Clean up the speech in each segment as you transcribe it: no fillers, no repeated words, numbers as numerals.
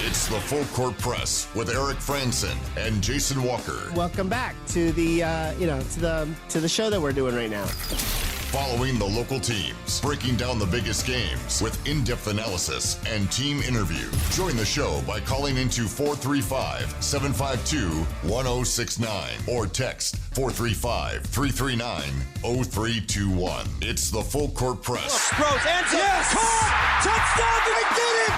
It's the Full Court Press with Eric Frandsen and Jason Walker. Welcome back to the to the show that we're doing right now. Following the local teams, breaking down the biggest games with in-depth analysis and team interview. Join the show by calling into 435-752-1069 or text 435-339-0321. It's the Full Court Press. Throws, ends it, yes! Caught! Touchdown! They did it!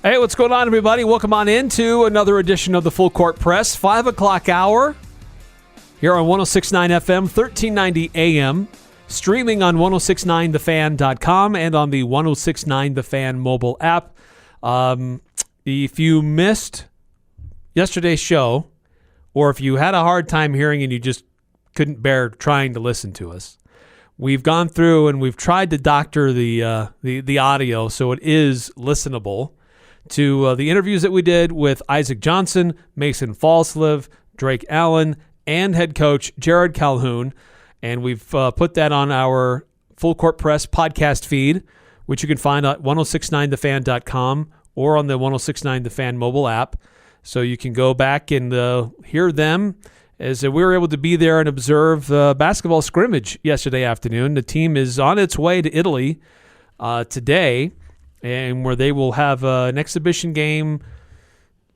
Hey, what's going on, everybody? Welcome on into another edition of the Full Court Press, 5 o'clock hour here on 106.9 FM, 1390 AM, streaming on 1069thefan.com and on the 1069 The Fan mobile app. If you missed yesterday's show, or if you had a hard time hearing and you just couldn't bear trying to listen to us, we've gone through and we've tried to doctor the audio so it is listenable to the interviews that we did with Isaac Johnson, Mason Falslev, Drake Allen, and head coach Jared Calhoun. And we've put that on our Full Court Press podcast feed, which you can find at 1069thefan.com or on the 1069 The Fan mobile app. So you can go back and hear them as we were able to be there and observe the basketball scrimmage yesterday afternoon. The team is on its way to Italy today, and where they will have an exhibition game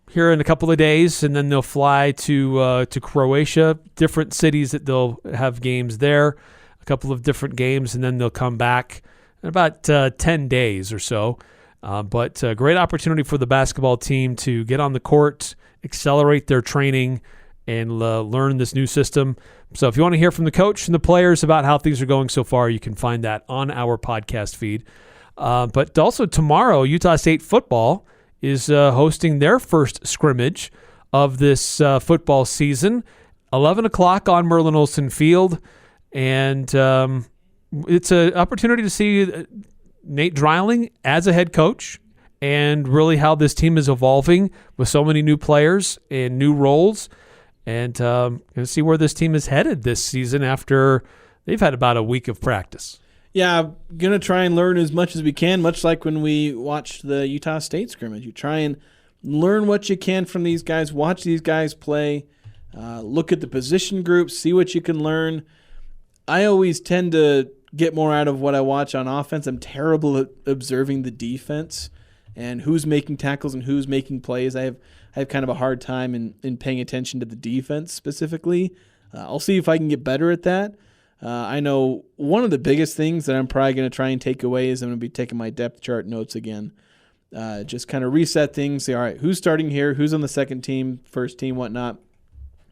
here in a couple of days, and then they'll fly to Croatia, different cities that they'll have games there, a couple of different games, and then they'll come back in about 10 days or so. But a great opportunity for the basketball team to get on the court, accelerate their training, and learn this new system. So if you want to hear from the coach and the players about how things are going so far, you can find that on our podcast feed. But also tomorrow, Utah State football is hosting their first scrimmage of this football season, 11 o'clock on Merlin Olsen Field. And it's an opportunity to see Nate Dreiling as a head coach and really how this team is evolving with so many new players and new roles. And see where this team is headed this season after they've had about a week of practice. Yeah, I'm going to try and learn as much as we can, much like when we watched the Utah State scrimmage. You try and learn what you can from these guys, watch these guys play, look at the position groups, see what you can learn. I always tend to get more out of what I watch on offense. I'm terrible at observing the defense and who's making tackles and who's making plays. I have kind of a hard time in paying attention to the defense specifically. I'll see if I can get better at that. I know one of the biggest things that I'm probably going to try and take away is I'm going to be taking my depth chart notes again. Just kind of reset things, say, all right, who's starting here, who's on the second team, first team, whatnot.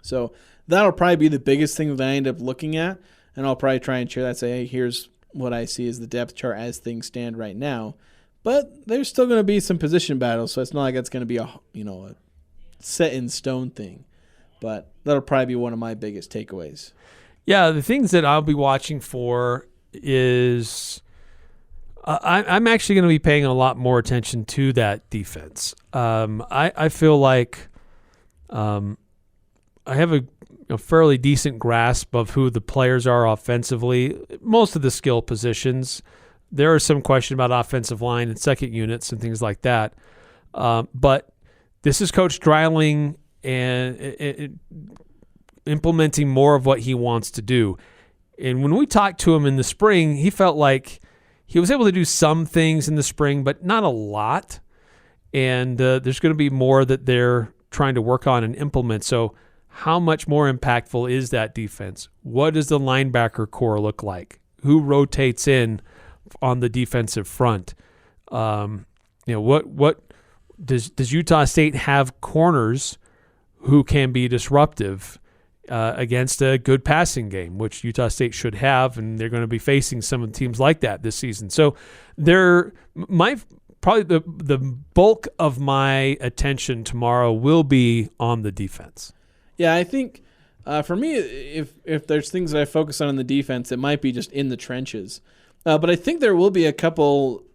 So that'll probably be the biggest thing that I end up looking at, and I'll probably try and share that, say, hey, here's what I see as the depth chart as things stand right now. But there's still going to be some position battles, so it's not like it's going to be a set-in-stone thing. But that'll probably be one of my biggest takeaways. Yeah, the things that I'll be watching for is I'm actually going to be paying a lot more attention to that defense. I feel like I have a fairly decent grasp of who the players are offensively, most of the skill positions. There are some question about offensive line and second units and things like that. But this is Coach Dreiling and implementing more of what he wants to do. And when we talked to him in the spring, he felt like he was able to do some things in the spring, but not a lot. And there's going to be more that they're trying to work on and implement. So how much more impactful is that defense? What does the linebacker core look like? Who rotates in on the defensive front? What does Utah State have corners who can be disruptive against a good passing game, which Utah State should have, and they're going to be facing some of the teams like that this season. So probably the bulk of my attention tomorrow will be on the defense. Yeah, I think for me, if there's things that I focus on in the defense, it might be just in the trenches. But I think there will be a couple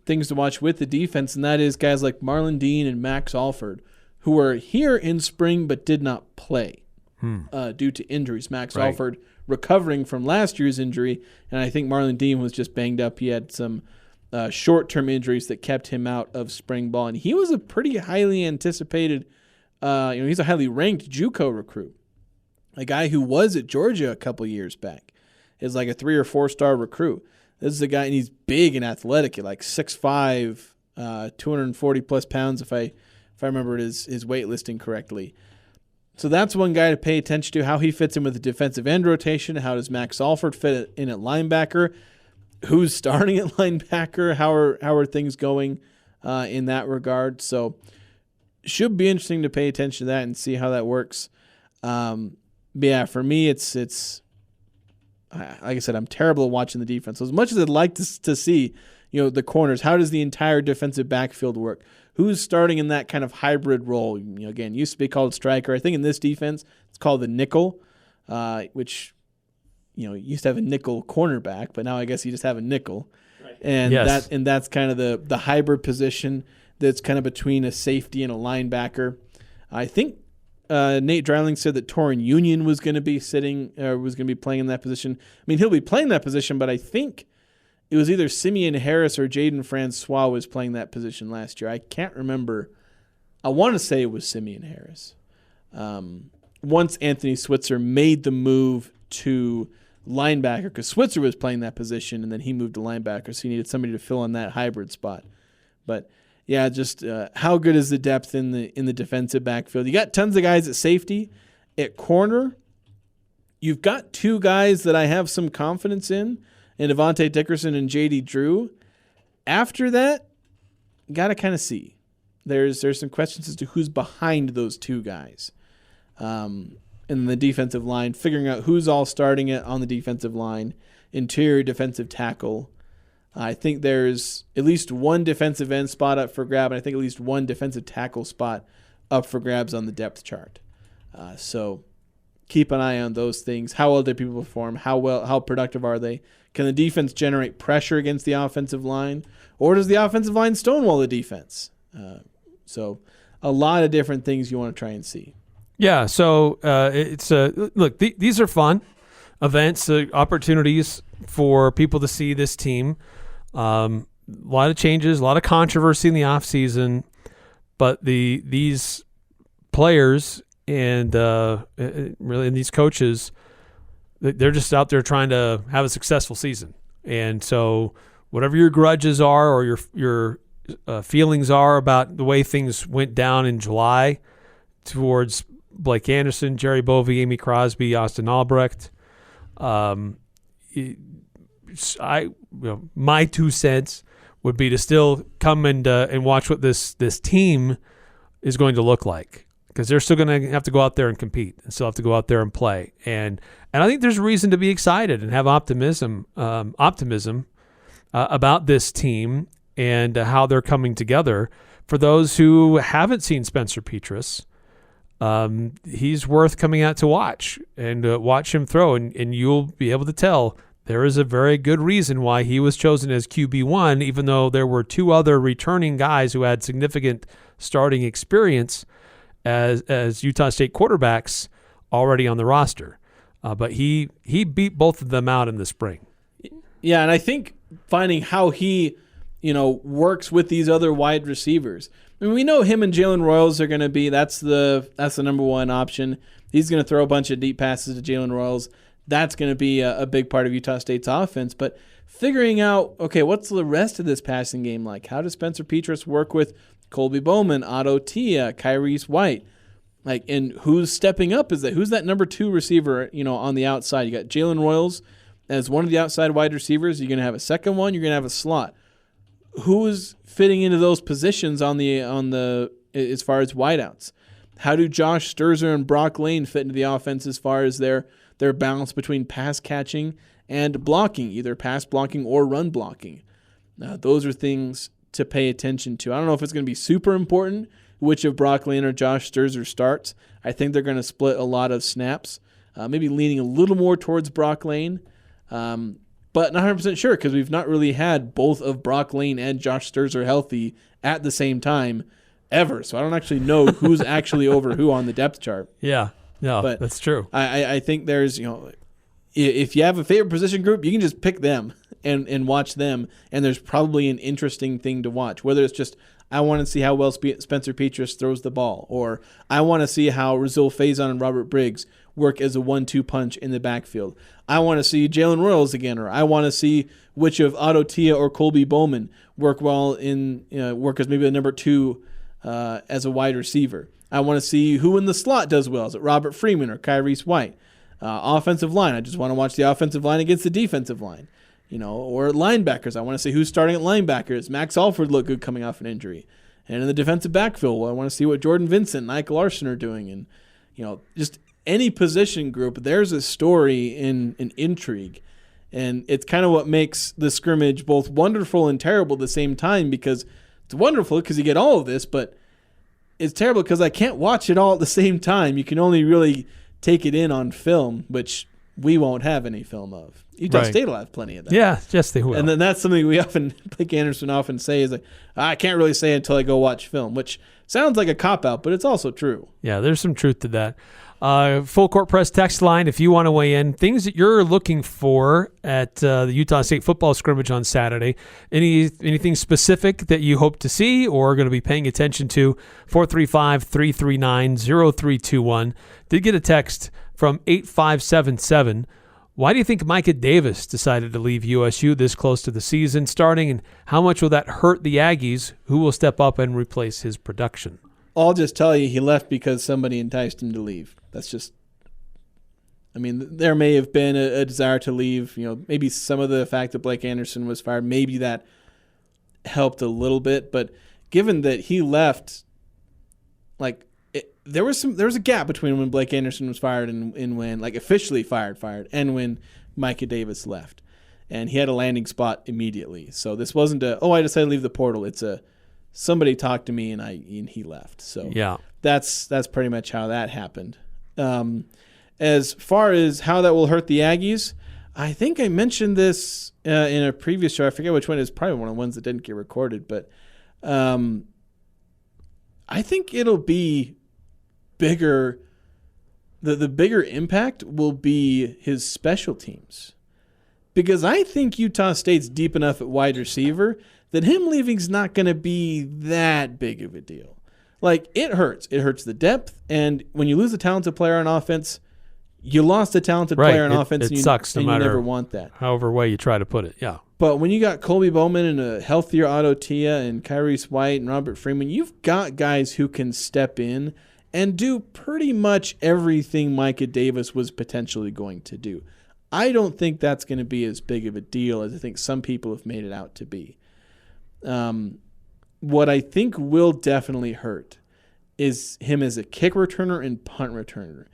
things to watch with the defense, and that is guys like Marlon Dean and Max Alford, who were here in spring but did not play due to injuries. Max Alford recovering from last year's injury, and I think Marlon Dean was just banged up. He had some short-term injuries that kept him out of spring ball, and he was a pretty highly anticipated, he's a highly ranked JUCO recruit. A guy who was at Georgia a couple years back is like a 3 or 4 star recruit. This is a guy, and he's big and athletic at like 6'5", 240 plus pounds if I remember his weight listing correctly. So that's one guy to pay attention to, how he fits in with the defensive end rotation. How does Max Alford fit in at linebacker? Who's starting at linebacker? How are things going in that regard? So should be interesting to pay attention to that and see how that works. But yeah, for me, it's like I said, I'm terrible at watching the defense. So as much as I'd like to see, the corners, how does the entire defensive backfield work? Who's starting in that kind of hybrid role? Again, used to be called striker. I think in this defense, it's called the nickel, which used to have a nickel cornerback, but now I guess you just have a nickel, and that's kind of the hybrid position that's kind of between a safety and a linebacker. I think Nate Dreiling said that Torrin Union was going to be playing in that position. I mean, he'll be playing that position, but I think it was either Simeon Harris or Jaden Francois was playing that position last year. I can't remember. I want to say it was Simeon Harris. Once Anthony Switzer made the move to linebacker, because Switzer was playing that position, and then he moved to linebacker, so he needed somebody to fill in that hybrid spot. But yeah, just how good is the depth in the defensive backfield? You got tons of guys at safety. At corner, you've got 2 guys that I have some confidence in Devontae Dickerson and J.D. Drew. After that, got to kind of see. There's some questions as to who's behind those 2 guys. In the defensive line, figuring out who's all starting it on the defensive line, interior defensive tackle. I think there's at least 1 defensive end spot up for grab, and I think at least 1 defensive tackle spot up for grabs on the depth chart. So keep an eye on those things. How well do people perform? How productive are they? Can the defense generate pressure against the offensive line, or does the offensive line stonewall the defense? So a lot of different things you want to try and see. Yeah, so it's look, these are fun events, opportunities for people to see this team. A lot of changes, a lot of controversy in the offseason, but these players and really these coaches, they're just out there trying to have a successful season. And so whatever your grudges are or your feelings are about the way things went down in July towards Blake Anderson, Jerry Bovee, Amy Crosby, Austin Albrecht, my 2 cents would be to still come and watch what this team is going to look like, because they're still going to have to go out there and compete and still have to go out there and play. And I think there's reason to be excited and have optimism about this team and how they're coming together. For those who haven't seen Spencer Petras, he's worth coming out to watch and watch him throw, and you'll be able to tell there is a very good reason why he was chosen as QB1, even though there were 2 other returning guys who had significant starting experience as Utah State quarterbacks already on the roster. But he beat both of them out in the spring. Yeah, and I think finding how he works with these other wide receivers. I mean, we know him and Jalen Royals are going to be, that's the number 1 option. He's going to throw a bunch of deep passes to Jalen Royals. That's going to be a big part of Utah State's offense. But figuring out, okay, what's the rest of this passing game like? How does Spencer Petras work with Colby Bowman, Otto Tia, Kyrese White? And who's stepping up? Who's that number 2 receiver, on the outside? You got Jalen Royals as one of the outside wide receivers. You're going to have a second one. You're going to have a slot. Who's fitting into those positions on the as far as wideouts? How do Josh Sturzer and Brock Lane fit into the offense as far as their balance between pass catching and blocking, either pass blocking or run blocking? Those are things to pay attention to. I don't know if it's going to be super important which of Brock Lane or Josh Sturzer starts. I think they're going to split a lot of snaps, maybe leaning a little more towards Brock Lane. But not 100% sure, because we've not really had both of Brock Lane and Josh Sturzer healthy at the same time ever, so I don't actually know who's actually over who on the depth chart. Yeah, no, But that's true. I think there's, if you have a favorite position group, you can just pick them and watch them, and there's probably an interesting thing to watch, whether it's just I want to see how well Spencer Petras throws the ball, or I want to see how Razul Faison and Robert Briggs work as a 1-2 punch in the backfield. I want to see Jalen Royals again, or I want to see which of Otto Tia or Colby Bowman work well work as maybe a number 2 as a wide receiver. I want to see who in the slot does well. Is it Robert Freeman or Kyrese White? Offensive line, I just want to watch the offensive line against the defensive line. Or linebackers, I want to see who's starting at linebackers. Max Alford looked good coming off an injury. And in the defensive backfield, I want to see what Jordan Vincent and Mike Larson are doing. And, just any position group, there's a story in an intrigue. And it's kind of what makes the scrimmage both wonderful and terrible at the same time, because it's wonderful because you get all of this, but it's terrible because I can't watch it all at the same time. You can only really take it in on film, which we won't have any film of. Utah State will have plenty of that. Yeah, yes, they will. And then that's something Blake Anderson often say is like, I can't really say until I go watch film, which sounds like a cop-out, but it's also true. Yeah, there's some truth to that. Full Court Press text line, if you want to weigh in, things that you're looking for at the Utah State football scrimmage on Saturday. Anything specific that you hope to see or are going to be paying attention to? 435-339-0321. Did get a text from 8577. Why do you think Micah Davis decided to leave USU this close to the season starting, and how much will that hurt the Aggies? Who will step up and replace his production? I'll just tell you he left because somebody enticed him to leave. That's just – there may have been a desire to leave. Maybe some of the fact that Blake Anderson was fired, maybe that helped a little bit. But given that he left, there was a gap between when Blake Anderson was fired and when officially fired, and when Micah Davis left, and he had a landing spot immediately. So this wasn't I decided to leave the portal. It's somebody talked to me and he left. So yeah, that's pretty much how that happened. As far as how that will hurt the Aggies, I think I mentioned this in a previous show. I forget which one. It's probably one of the ones that didn't get recorded, but I think it'll be bigger. The bigger impact will be his special teams, because I think Utah State's deep enough at wide receiver that him leaving's not going to be that big of a deal. It hurts. It hurts the depth, and when you lose a talented player on offense, you lost a talented player on offense, it sucks no matter you never want that. However way you try to put it, yeah. But when you got Colby Bowman and a healthier Otto Tia and Kyrese White and Robert Freeman, you've got guys who can step in and do pretty much everything Micah Davis was potentially going to do. I don't think that's going to be as big of a deal as I think some people have made it out to be. What I think will definitely hurt is him as a kick returner and punt returner.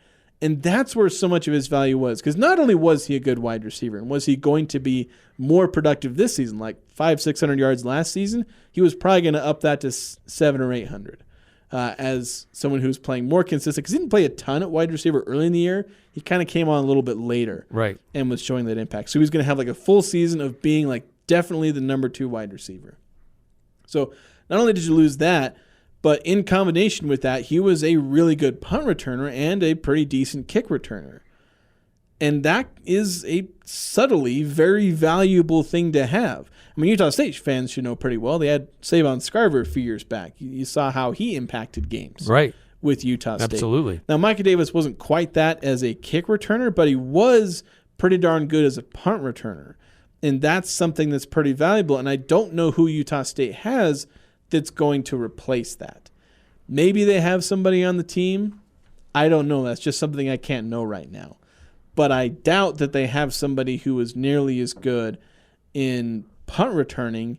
And that's where so much of his value was. Because not only was he a good wide receiver, and was he going to be more productive this season, like 500-600 yards last season, he was probably going to up that to 700 or 800 as someone who's playing more consistent. Because he didn't play a ton at wide receiver early in the year. He kind of came on a little bit later, right, and was showing that impact. So he was going to have a full season of being definitely the number 2 wide receiver. So not only did you lose that, but in combination with that, he was a really good punt returner and a pretty decent kick returner. And that is a subtly very valuable thing to have. Utah State fans should know pretty well. They had Savon Scarver a few years back. You saw how he impacted games with Utah State. Absolutely. Now, Micah Davis wasn't quite that as a kick returner, but he was pretty darn good as a punt returner. And that's something that's pretty valuable. And I don't know who Utah State has that's going to replace that. Maybe they have somebody on the team. I don't know. That's just something I can't know right now. But I doubt that they have somebody who is nearly as good in punt returning,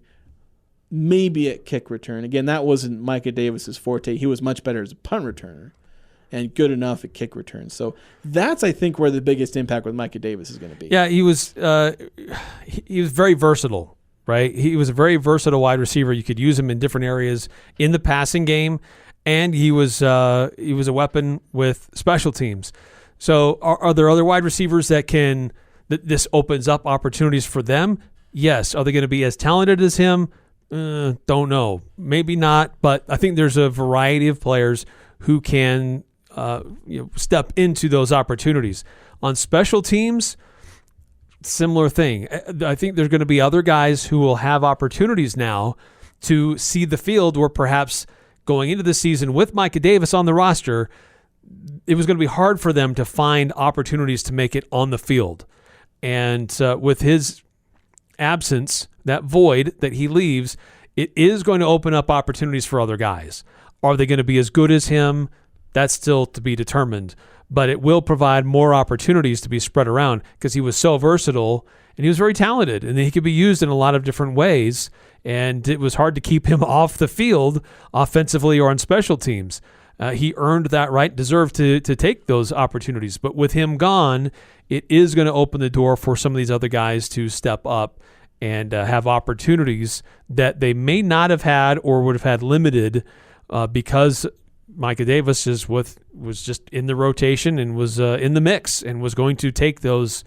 maybe at kick return. Again, that wasn't Micah Davis's forte. He was much better as a punt returner and good enough at kick return. So that's, I think, where the biggest impact with Micah Davis is going to be. Yeah, he was very versatile, right? He was a very versatile wide receiver. You could use him in different areas in the passing game, and he was a weapon with special teams. So are there other wide receivers that this opens up opportunities for them? Yes. Are they going to be as talented as him? Don't know. Maybe not, but I think there's a variety of players who can step into those opportunities. On special teams, similar thing. I think there's going to be other guys who will have opportunities now to see the field where perhaps going into the season with Micah Davis on the roster, it was going to be hard for them to find opportunities to make it on the field. And with his absence, that void that he leaves, it is going to open up opportunities for other guys. Are they going to be as good as him? That's still to be determined. But it will provide more opportunities to be spread around because he was so versatile and he was very talented and he could be used in a lot of different ways. And it was hard to keep him off the field offensively or on special teams. He earned that right, deserved to take those opportunities. But with him gone, it is going to open the door for some of these other guys to step up and have opportunities that they may not have had or would have had limited because Micah Davis was just in the rotation and was in the mix and was going to take those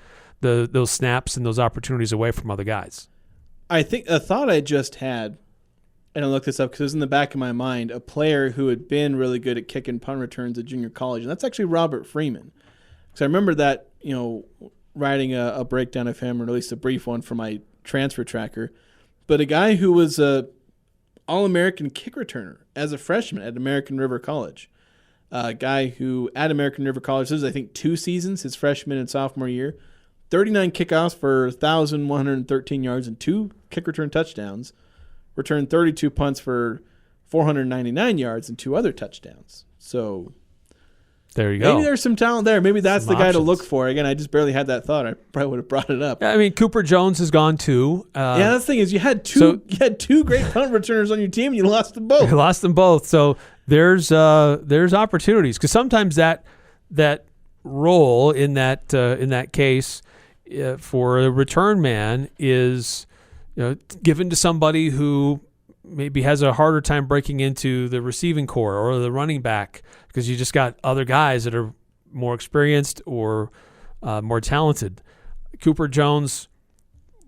snaps and those opportunities away from other guys. I think a thought I just had, and I looked this up because it was in the back of my mind, a player who had been really good at kicking punt returns at junior college, and that's actually Robert Freeman. Because I remember that, writing a breakdown of him, or at least a brief one for my transfer tracker. But a guy who was a All-American kick returner as a freshman at American River College. A guy who at American River College, this was I think 2 seasons, his freshman and sophomore year, 39 kickoffs for 1,113 yards and 2 kick return touchdowns, returned 32 punts for 499 yards and 2 other touchdowns. So there you go. Maybe there's some talent there. Maybe that's some the guy options to look for. Again, I just barely had that thought. I probably would have brought it up. Yeah, I mean, Cooper Jones has gone too. Yeah, that's the thing is you had two great punt returners on your team and you lost them both. You lost them both. So there's opportunities because sometimes that role in that case for a return man is given to somebody who maybe has a harder time breaking into the receiving core or the running back because you just got other guys that are more experienced or more talented. Cooper Jones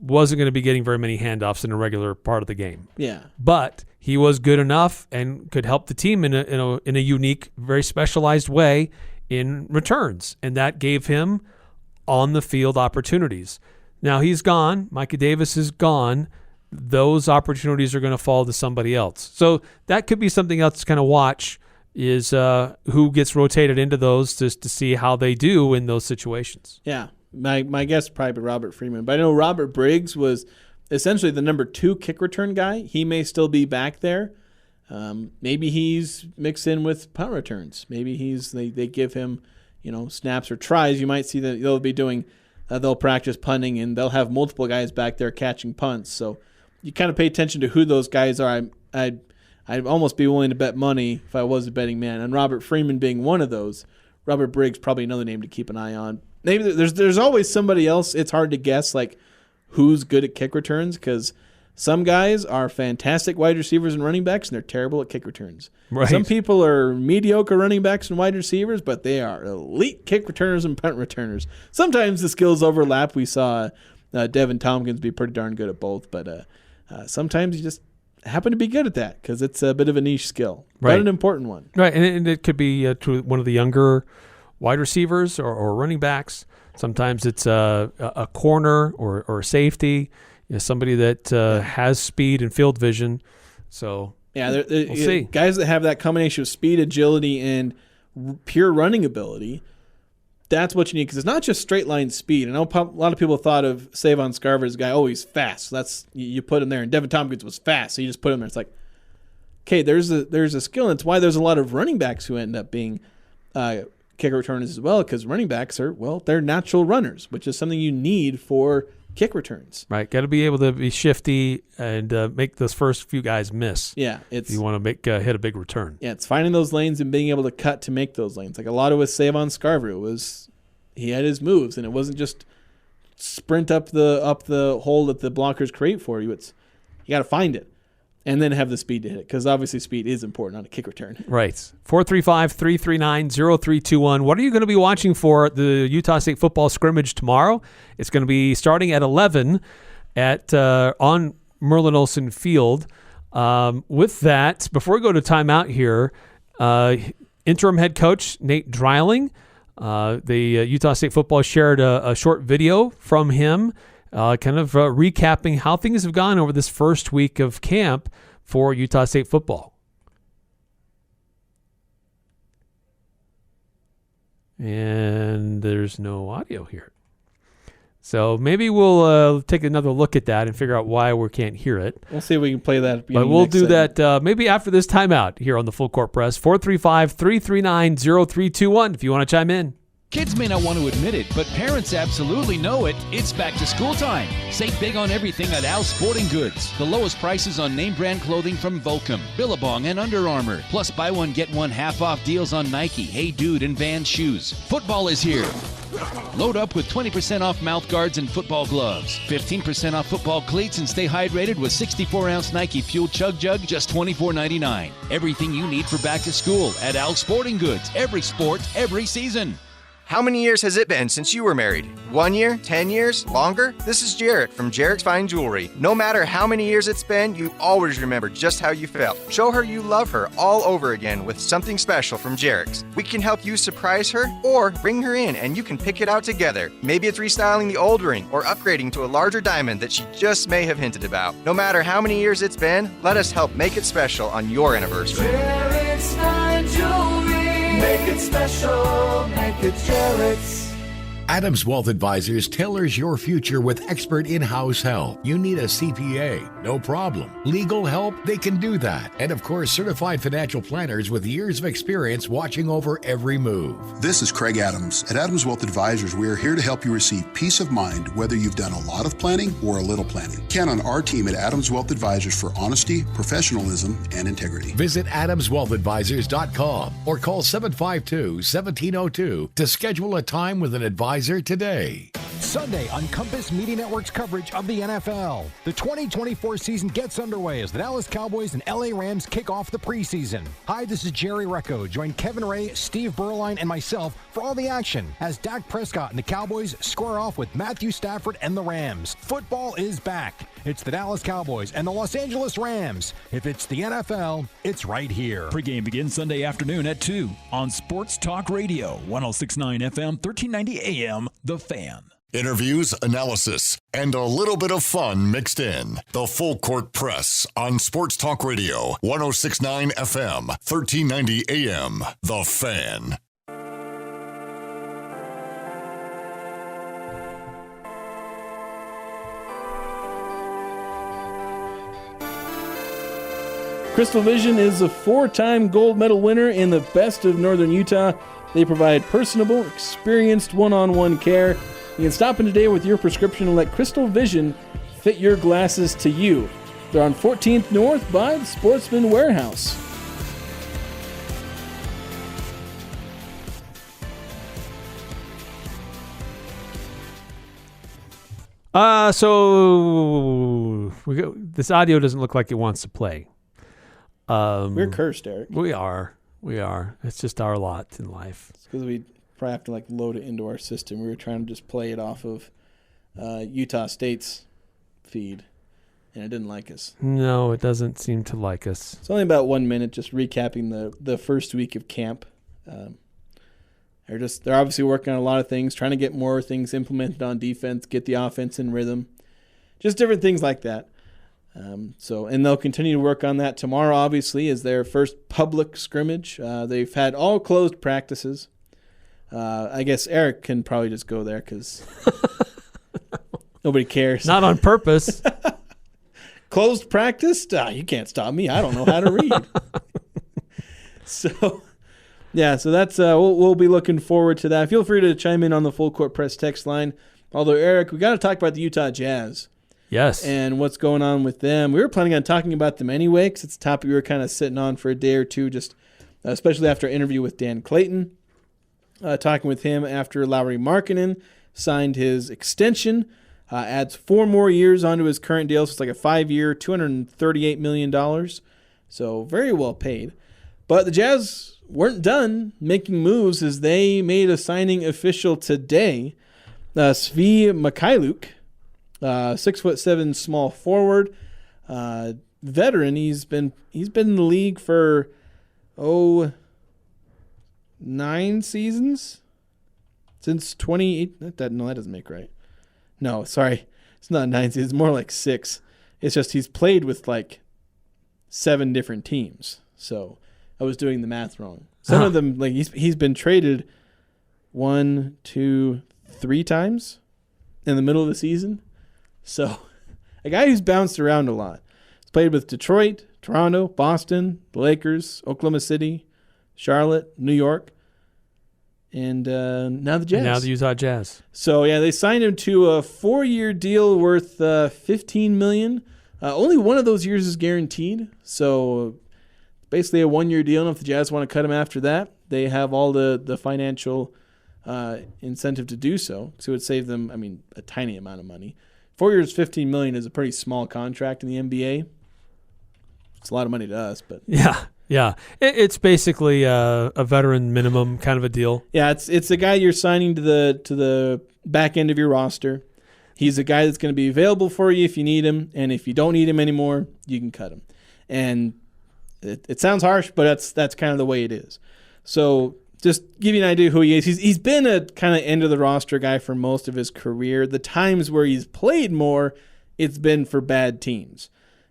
wasn't going to be getting very many handoffs in a regular part of the game. Yeah. But he was good enough and could help the team in a unique, very specialized way in returns. And that gave him on-the-field opportunities. Now he's gone. Micah Davis is gone. Those opportunities are going to fall to somebody else. So that could be something else to kind of watch is who gets rotated into those just to see how they do in those situations. Yeah. My guess would probably be Robert Freeman. But I know Robert Briggs was essentially the number 2 kick return guy. He may still be back there. Maybe he's mixed in with punt returns. Maybe they give him snaps or tries. You might see that they'll be doing they'll practice punting and they'll have multiple guys back there catching punts. So you kind of pay attention to who those guys are. I'd almost be willing to bet money if I was a betting man. And Robert Freeman being one of those. Robert Briggs probably another name to keep an eye on. Maybe there's always somebody else. It's hard to guess like who's good at kick returns because some guys are fantastic wide receivers and running backs and they're terrible at kick returns. Right. Some people are mediocre running backs and wide receivers, but they are elite kick returners and punt returners. Sometimes the skills overlap. We saw Devin Tompkins be pretty darn good at both, but sometimes you just happen to be good at that because it's a bit of a niche skill, right. But an important one. Right, and it could be to one of the younger wide receivers or running backs. Sometimes it's a corner or a safety, somebody that has speed and field vision. So yeah, we'll see. Guys that have that combination of speed, agility, and pure running ability. That's what you need because it's not just straight line speed. I know a lot of people thought of Savon Scarver as a guy, he's fast. So that's you put him there. And Devin Tompkins was fast, so you just put him there. It's like, okay, there's a skill, and it's why there's a lot of running backs who end up being kick returners as well because running backs they're natural runners, which is something you need for kick returns. Right, got to be able to be shifty and make those first few guys miss. Yeah, if you want to hit a big return. Yeah, it's finding those lanes and being able to cut to make those lanes. Like a lot of with Savon Scarver, he had his moves, and it wasn't just sprint up the hole that the blockers create for you. It's you got to find it and then have the speed to hit it because obviously speed is important on a kick return. Right. 435-339-0321. What are you going to be watching for the Utah State football scrimmage tomorrow? It's going to be starting at 11 on Merlin Olsen Field. With that, before we go to timeout here, interim head coach Nate Dreiling, the Utah State football shared a short video from him, recapping how things have gone over this first week of camp for Utah State football. And there's no audio here. So maybe we'll take another look at that and figure out why we can't hear it. We'll see if we can play that. But we'll do that maybe after this timeout here on the Full Court Press. 435-339-0321 if you want to chime in. Kids may not want to admit it, but parents absolutely know it. It's back to school time. Save big on everything at Al's Sporting Goods. The lowest prices on name brand clothing from Volcom, Billabong, and Under Armour. Plus buy one, get one half off deals on Nike, Hey Dude, and Vans shoes. Football is here. Load up with 20% off mouth guards and football gloves. 15% off football cleats and stay hydrated with 64-ounce Nike Fuel Chug Jug, just $24.99. Everything you need for back to school at Al's Sporting Goods. Every sport, every season. How many years has it been since you were married? 1 year? 10 years? Longer? This is Jarek from Jarek's Fine Jewelry. No matter how many years it's been, you always remember just how you felt. Show her you love her all over again with something special from Jarek's. We can help you surprise her or bring her in and you can pick it out together. Maybe it's restyling the old ring or upgrading to a larger diamond that she just may have hinted about. No matter how many years it's been, let us help make it special on your anniversary. Jarek's Fine Jewelry. Make it special, make it Jarek's. Adams Wealth Advisors tailors your future with expert in-house help. You need a CPA? No problem. Legal help? They can do that. And of course, certified financial planners with years of experience watching over every move. This is Craig Adams. At Adams Wealth Advisors, we are here to help you receive peace of mind whether you've done a lot of planning or a little planning. Count on our team at Adams Wealth Advisors for honesty, professionalism, and integrity. Visit AdamsWealthAdvisors.com or call 752-1702 to schedule a time with an advisor today. Sunday on Compass Media Network's coverage of the NFL. The 2024 season gets underway as the Dallas Cowboys and LA Rams kick off the preseason. Hi, this is Jerry Recco. Join Kevin Ray, Steve Berline, and myself for all the action as Dak Prescott and the Cowboys square off with Matthew Stafford and the Rams. Football is back. It's the Dallas Cowboys and the Los Angeles Rams. If it's the NFL, it's right here. Pregame begins Sunday afternoon at 2 on Sports Talk Radio, 106.9 FM, 1390 AM, The Fan. Interviews, analysis, and a little bit of fun mixed in. The Full Court Press on Sports Talk Radio, 106.9 FM, 1390 AM, The Fan. Crystal Vision is a 4-time gold medal winner in the Best of Northern Utah. They provide personable, experienced one-on-one care. You can stop in today with your prescription and let Crystal Vision fit your glasses to you. They're on 14th North by the Sportsman Warehouse. This audio doesn't look like it wants to play. We're cursed, Eric. We are. It's just our lot in life. It's because we probably have to load it into our system. We were trying to just play it off of Utah State's feed, and it didn't like us. No, it doesn't seem to like us. It's only about 1 minute, just recapping the first week of camp. They're obviously working on a lot of things, trying to get more things implemented on defense, get the offense in rhythm, just different things like that. And they'll continue to work on that. Tomorrow, obviously, is their first public scrimmage. They've had all closed practices. I guess Eric can probably just go there because nobody cares. Not on purpose. Closed practice? You can't stop me. I don't know how to read. So that's we'll be looking forward to that. Feel free to chime in on the Full Court Press text line. Although, Eric, we got to talk about the Utah Jazz. Yes. And what's going on with them. We were planning on talking about them anyway because it's a topic we were kind of sitting on for a day or two, just especially after our interview with Dan Clayton. Talking with him after Lauri Markkanen signed his extension, adds 4 more years onto his current deal. So it's like a 5-year, $238 million. So very well paid. But the Jazz weren't done making moves as they made a signing official today. Svi Mykhailiuk, 6'7" small forward, veteran. He's been in the league for 9 seasons since 28. That doesn't make right. No, sorry, it's not 9 seasons. It's more like 6. It's just he's played with like 7 different teams. So I was doing the math wrong. Some of them, like he's been traded 1, 2, 3 times in the middle of the season. So a guy who's bounced around a lot. He's played with Detroit, Toronto, Boston, the Lakers, Oklahoma City, Charlotte, New York, and now the Jazz. And now the Utah Jazz. So yeah, they signed him to a 4-year deal worth $15 million. Only one of those years is guaranteed. So basically a 1-year deal. And if the Jazz want to cut him after that, they have all the financial incentive to do so. So it would save them, a tiny amount of money. 4 years, $15 million is a pretty small contract in the NBA. It's a lot of money to us, but yeah, it's basically a veteran minimum kind of a deal. Yeah, it's a guy you're signing to the back end of your roster. He's a guy that's going to be available for you if you need him, and if you don't need him anymore, you can cut him. And it sounds harsh, but that's kind of the way it is. So just give you an idea who he is. He's been a kind of end of the roster guy for most of his career. The times where he's played more, it's been for bad teams.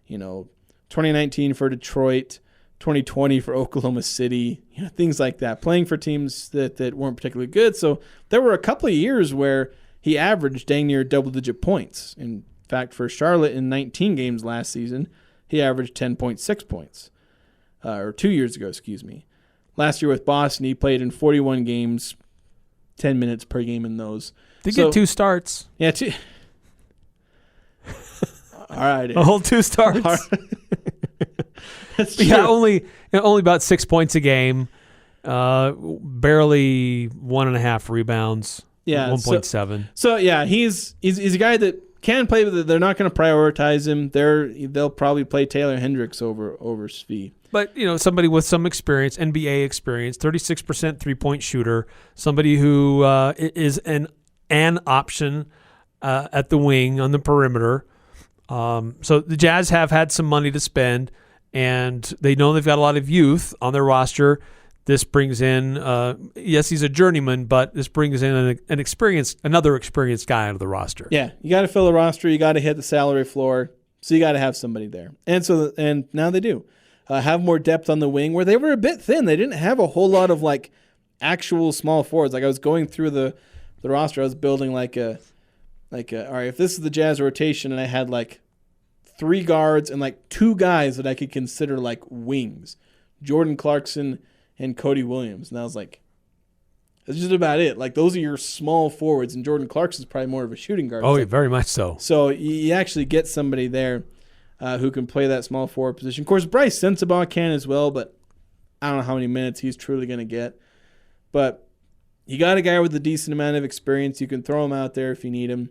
2019 for Detroit, 2020 for Oklahoma City, things like that. Playing for teams that weren't particularly good. So there were a couple of years where he averaged dang near double-digit points. In fact, for Charlotte in 19 games last season, he averaged 10.6 points. Or 2 years ago, excuse me. Last year with Boston, he played in 41 games, 10 minutes per game in those. Did get 2 starts. Yeah, 2. All right. A whole 2 starts. That's true. Yeah, only about 6 points a game. Barely 1.5 rebounds. Yeah, 1.7. So yeah, he's a guy that can play, but they're not going to prioritize him. They'll probably play Taylor Hendricks over Svi. But somebody with some experience, NBA experience, 36% 3-point shooter, somebody who is an option at the wing on the perimeter. So the Jazz have had some money to spend, and they know they've got a lot of youth on their roster. This brings in, yes, he's a journeyman, but this brings in another experienced guy out of the roster. Yeah, you got to fill the roster. You got to hit the salary floor. So you got to have somebody there, and now they do have more depth on the wing where they were a bit thin. They didn't have a whole lot of like actual small forwards. Like I was going through the roster, I was building all right, if this is the Jazz rotation, and I had like 3 guards and like 2 guys that I could consider like wings, Jordan Clarkson and Cody Williams. And I was like, that's just about it. Like, those are your small forwards, and Jordan Clarkson's probably more of a shooting guard. Oh, very much so. So you actually get somebody there who can play that small forward position. Of course, Bryce Sensabaugh can as well, but I don't know how many minutes he's truly going to get. But you got a guy with a decent amount of experience. You can throw him out there if you need him.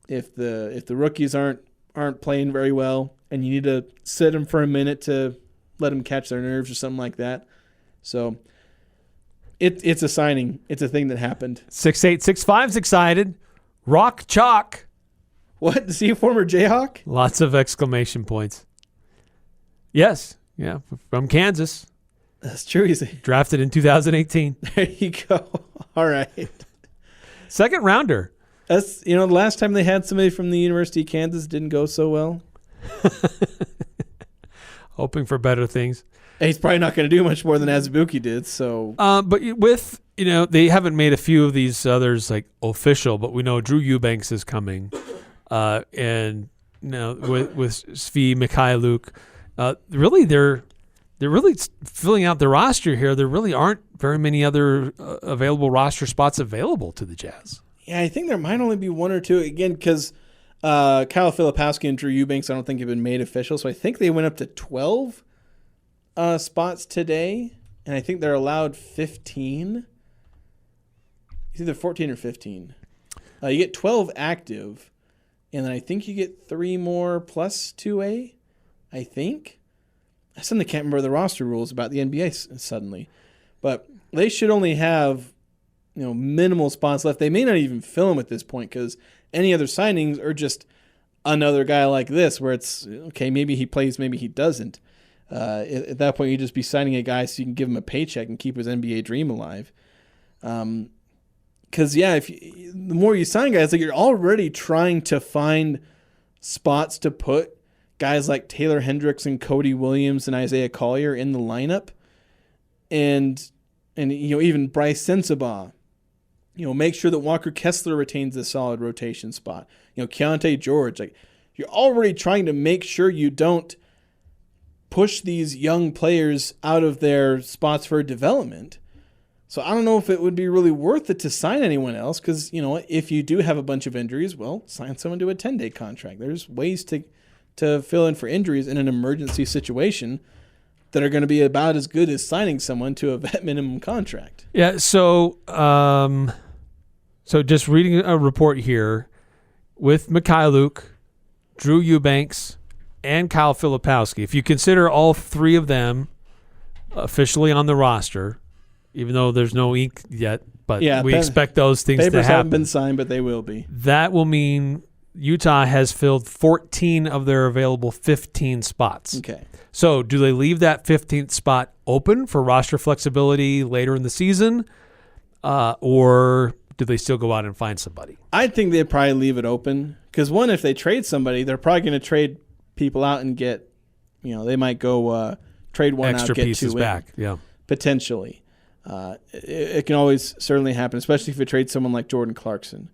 If the rookies aren't playing very well and you need to sit them for a minute to let them catch their nerves or something like that. So it's a signing. It's a thing that happened. 6'8", 6'5"'s excited. Rock chalk. What? Is he a former Jayhawk? Lots of exclamation points. Yes. Yeah. From Kansas. That's true. He's drafted in 2018. There you go. All right. Second rounder. That's, the last time they had somebody from the University of Kansas didn't go so well. Hoping for better things. He's probably not going to do much more than Azubuike did. So, but with they haven't made a few of these others like official, but we know Drew Eubanks is coming, and with Svi Mykhailiuk, really they're really filling out the roster here. There really aren't very many other available roster spots available to the Jazz. Yeah, I think there might only be 1 or 2 again because Kyle Filipowski and Drew Eubanks I don't think have been made official. So I think they went up to 12 spots today, and I think they're allowed 15. It's either 14 or 15. You get 12 active, and then I think you get 3 more plus 2A, I think. I suddenly can't remember the roster rules about the NBA suddenly. But they should only have minimal spots left. They may not even fill them at this point because any other signings are just another guy like this where it's, okay, maybe he plays, maybe he doesn't. At that point, you'd just be signing a guy so you can give him a paycheck and keep his NBA dream alive. Because, the more you sign guys, like you're already trying to find spots to put guys like Taylor Hendricks and Cody Williams and Isaiah Collier in the lineup. And even Bryce Sensabaugh. Make sure that Walker Kessler retains a solid rotation spot. Keontae George. Like, you're already trying to make sure you don't push these young players out of their spots for development. So I don't know if it would be really worth it to sign anyone else because, if you do have a bunch of injuries, well, sign someone to a 10-day contract. There's ways to fill in for injuries in an emergency situation that are going to be about as good as signing someone to a vet minimum contract. Yeah, so just reading a report here, with Mykhailiuk, Drew Eubanks, and Kyle Filipowski, if you consider all three of them officially on the roster, even though there's no ink yet, but we expect those things to happen. Papers haven't been signed, but they will be. That will mean Utah has filled 14 of their available 15 spots. Okay. So do they leave that 15th spot open for roster flexibility later in the season, or do they still go out and find somebody? I think they'd probably leave it open because, one, if they trade somebody, they're probably going to trade people out and get, they might go trade one extra out, get pieces two back. in, yeah, potentially. It can always certainly happen, especially if you trade someone like Jordan Clarkson.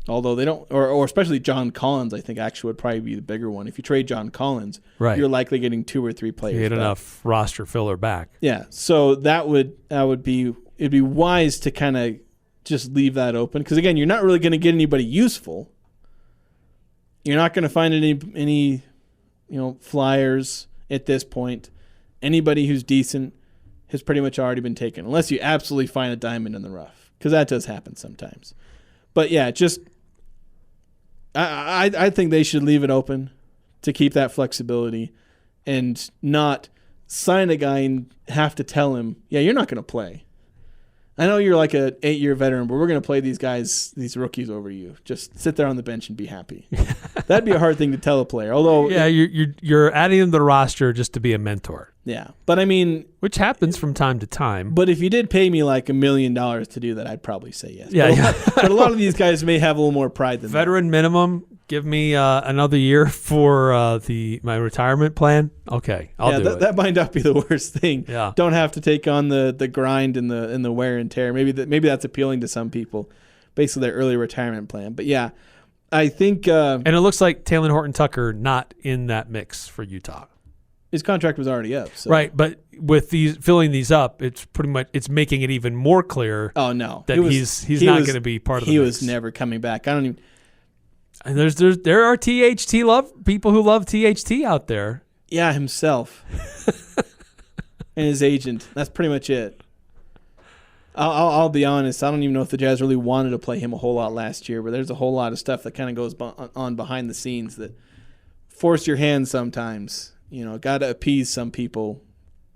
Although they don't, or especially John Collins, I think actually would probably be the bigger one. If you trade John Collins, you're likely getting 2 or 3 players. You get back. enough roster filler back. Yeah, so it'd be wise to kind of just leave that open because again, you're not really going to get anybody useful. You're not going to find any flyers at this point. Anybody who's decent has pretty much already been taken, unless you absolutely find a diamond in the rough, because that does happen sometimes. But yeah, just I think they should leave it open to keep that flexibility and not sign a guy and have to tell him, yeah, you're not going to play. I know you're like an 8-year veteran, but we're going to play these rookies over you. Just sit there on the bench and be happy. That'd be a hard thing to tell a player. Although, you're adding him to the roster just to be a mentor. Yeah, but I mean, which happens from time to time. But if you did pay me like $1 million to do that, I'd probably say yes. Yeah, but a lot of these guys may have a little more pride than veteran minimum. Give me another year for my retirement plan. Okay, I'll do it. That might not be the worst thing. Yeah, don't have to take on the grind and the wear and tear. Maybe that's appealing to some people, basically their early retirement plan. But yeah, I think and it looks like Taylor Horton-Tucker not in that mix for Utah. His contract was already up. So. Right, but with filling these up, it's making it even more clear. Oh no, that he's not going to be part of the mix. He was never coming back. I don't even. And there are people who love THT out there. Yeah, himself and his agent. That's pretty much it. I'll be honest. I don't even know if the Jazz really wanted to play him a whole lot last year, but there's a whole lot of stuff that kind of goes on behind the scenes that force your hand sometimes. Got to appease some people,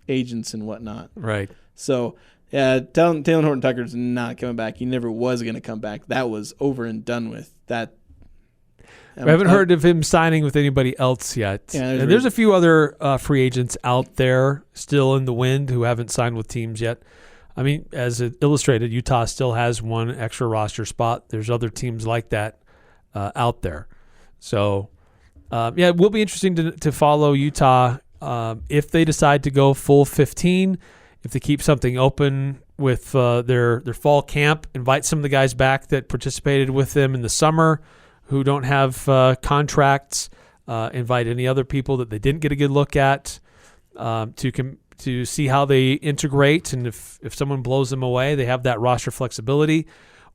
agents and whatnot. Right. So, yeah, Taylor Horton-Tucker's not coming back. He never was going to come back. That was over and done with. We haven't heard of him signing with anybody else yet. Yeah, and there's a few other free agents out there still in the wind who haven't signed with teams yet. I mean, as it illustrated, Utah still has one extra roster spot. There's other teams like that out there. So, it will be interesting to follow Utah if they decide to go full 15, if they keep something open with their fall camp, invite some of the guys back that participated with them in the summer who don't have contracts, invite any other people that they didn't get a good look at to see how they integrate, and if someone blows them away, they have that roster flexibility.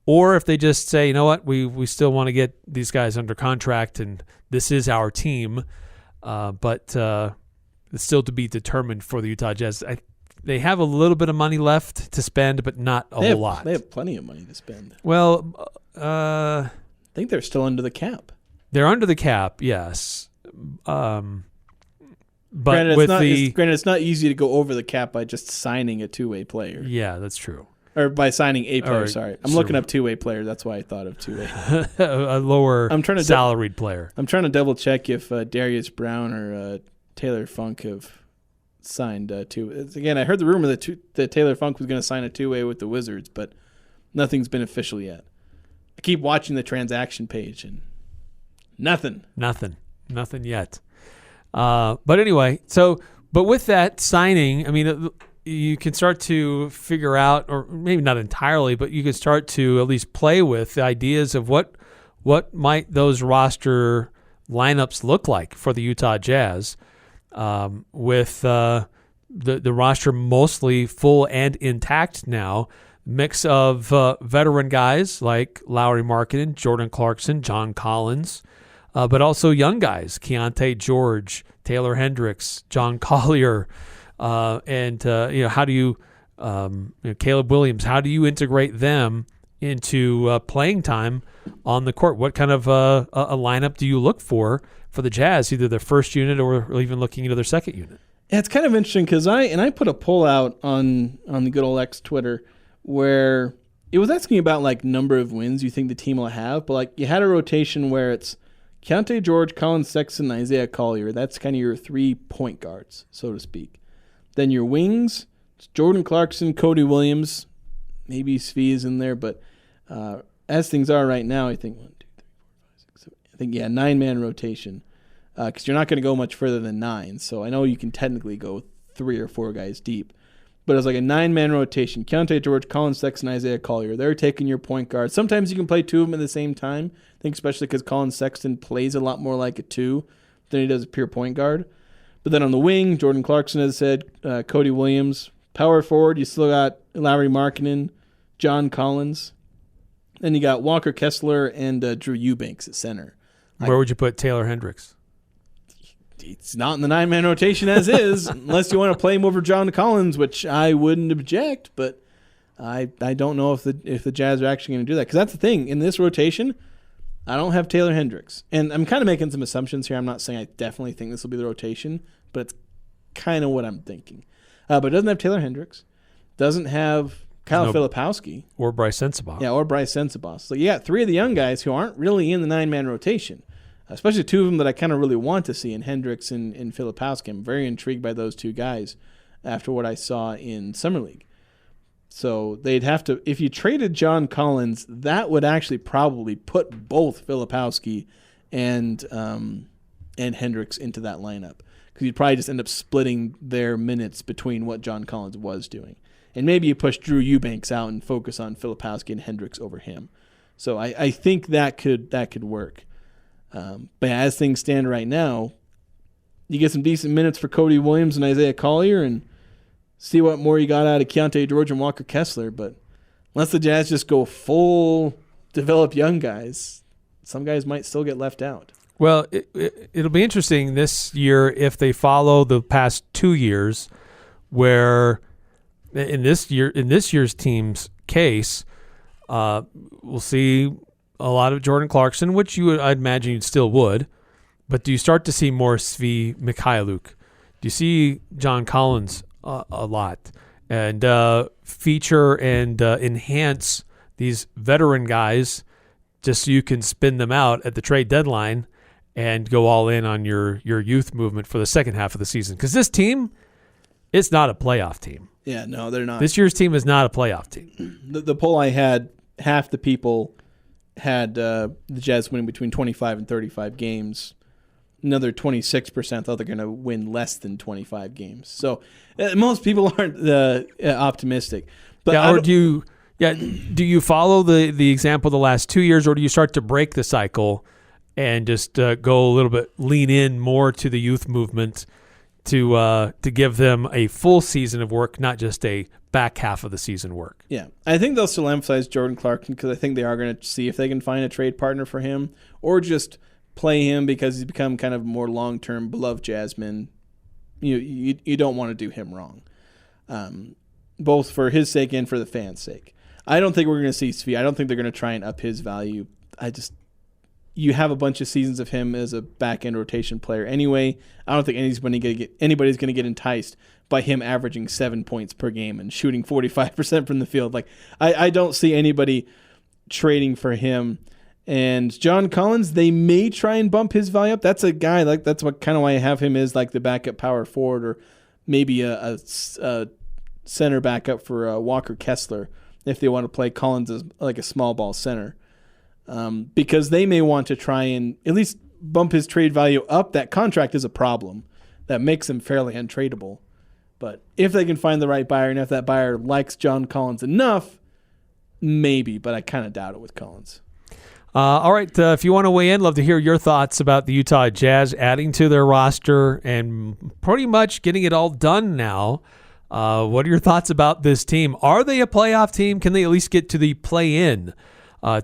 Or if they just say, you know what, we still want to get these guys under contract, and this is our team, but it's still to be determined for the Utah Jazz. They have a little bit of money left to spend, but not a whole lot. They have plenty of money to spend. Well, I think they're still under the cap. They're under the cap, yes. But granted, it's not easy to go over the cap by just signing a two-way player. Yeah, that's true. Or by signing a player, Or sorry. I'm looking up two-way player. That's why I thought of two-way. A lower salaried player. I'm trying to double-check if Darius Brown or Taylor Funk have signed two. Again, I heard the rumor that Taylor Funk was going to sign a two-way with the Wizards, but nothing's been official yet. I keep watching the transaction page, and nothing yet. But anyway, but with that signing, I mean, you can start to figure out, or maybe not entirely, but you can start to at least play with the ideas of what might those roster lineups look like for the Utah Jazz, with the roster mostly full and intact now. Mix of veteran guys like Lauri Markkanen, Jordan Clarkson, John Collins, but also young guys, Keontae George, Taylor Hendricks, John Collier, and how do you, Caleb Williams, how do you integrate them into playing time on the court? What kind of a lineup do you look for the Jazz, either their first unit or even looking into their second unit? Yeah, it's kind of interesting because I put a poll out on the good old X Twitter where it was asking about like number of wins you think the team will have, but like you had a rotation where it's Keontae George, Colin Sexton, Isaiah Collier. That's kind of your 3 point guards, so to speak. Then your wings, it's Jordan Clarkson, Cody Williams, maybe Svi is in there, but as things are right now, I think 9-man rotation, because you're not going to go much further than 9. So I know you can technically go 3 or 4 guys deep, but it's like a 9-man rotation. Keontae George, Colin Sexton, Isaiah Collier. They're taking your point guard. Sometimes you can play 2 of them at the same time. I think especially because Colin Sexton plays a lot more like a 2 than he does a pure point guard. But then on the wing, Jordan Clarkson, as said, Cody Williams. Power forward, you still got Lauri Markkanen, John Collins. Then you got Walker Kessler and Drew Eubanks at center. Where would you put Taylor Hendricks? It's not in the 9-man rotation as is, unless you want to play him over John Collins, which I wouldn't object. But I don't know if the Jazz are actually going to do that, because that's the thing in this rotation. I don't have Taylor Hendricks, and I'm kind of making some assumptions here. I'm not saying I definitely think this will be the rotation, but it's kind of what I'm thinking. But it doesn't have Taylor Hendricks, doesn't have Kyle Filipowski. Or Bryce Sensabaugh. Yeah, or Bryce Sensabaugh. So you got 3 of the young guys who aren't really in the 9-man rotation, especially 2 of them that I kind of really want to see in Hendricks and Filipowski. I'm very intrigued by those 2 guys after what I saw in Summer League. So they'd have to, if you traded John Collins, that would actually probably put both Filipowski and Hendricks into that lineup, because you'd probably just end up splitting their minutes between what John Collins was doing. And maybe you push Drew Eubanks out and focus on Filipowski and Hendricks over him. So I think that could work. But as things stand right now, you get some decent minutes for Cody Williams and Isaiah Collier and see what more you got out of Keontae George and Walker Kessler. But unless the Jazz just go full develop young guys, some guys might still get left out. Well, it'll be interesting this year if they follow the past 2 years, where in this year's team's case, we'll see a lot of Jordan Clarkson, which I'd imagine you still would. But do you start to see more Svi Mykhailiuk? Do you see John Collins a lot? And feature and enhance these veteran guys just so you can spin them out at the trade deadline and go all in on your youth movement for the second half of the season? Because this team, it's not a playoff team. Yeah, no, they're not. This year's team is not a playoff team. The poll I had, half the people had the Jazz winning between 25 and 35 games. Another 26% thought they're going to win less than 25 games. So most people aren't optimistic. But do you follow the example of the last 2 years, or do you start to break the cycle and just go a little bit, lean in more to the youth movement to give them a full season of work, not just a back half of the season work? Yeah, I think they'll still emphasize Jordan Clarkson because I think they are going to see if they can find a trade partner for him, or just play him because he's become kind of more long-term beloved Jazzman. You don't want to do him wrong, both for his sake and for the fans' sake. I don't think we're going to see Svi. I don't think they're going to try and up his value. you have a bunch of seasons of him as a back-end rotation player anyway. I don't think anybody's going to get enticed by him averaging 7 points per game and shooting 45% from the field. Like, I don't see anybody trading for him. And John Collins, they may try and bump his value up. That's a guy, like, that's what kind of why I have him as like the backup power forward, or maybe a center backup for Walker Kessler if they want to play Collins as like a small ball center. Because they may want to try and at least bump his trade value up. That contract is a problem that makes him fairly untradeable. But if they can find the right buyer, and if that buyer likes John Collins enough, maybe. But I kind of doubt it with Collins. All right, if you want to weigh in, love to hear your thoughts about the Utah Jazz adding to their roster and pretty much getting it all done now. What are your thoughts about this team? Are they a playoff team? Can they at least get to the play-in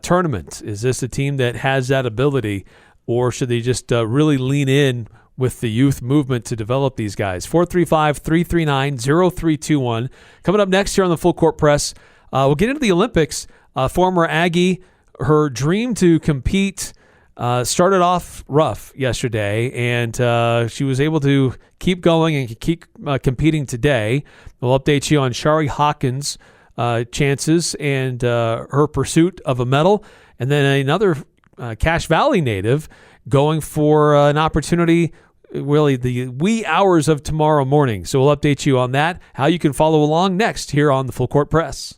tournament? Is this a team that has that ability, or should they just really lean in with the youth movement to develop these guys? 435-339-0321. Coming up next here on the Full Court Press, we'll get into the Olympics. Former Aggie, her dream to compete started off rough yesterday, and she was able to keep going and keep competing today. We'll update you on Chari Hawkins' chances and her pursuit of a medal, and then another Cache Valley native going for an opportunity really the wee hours of tomorrow morning. So we'll update you on that, how you can follow along next here on the Full Court Press.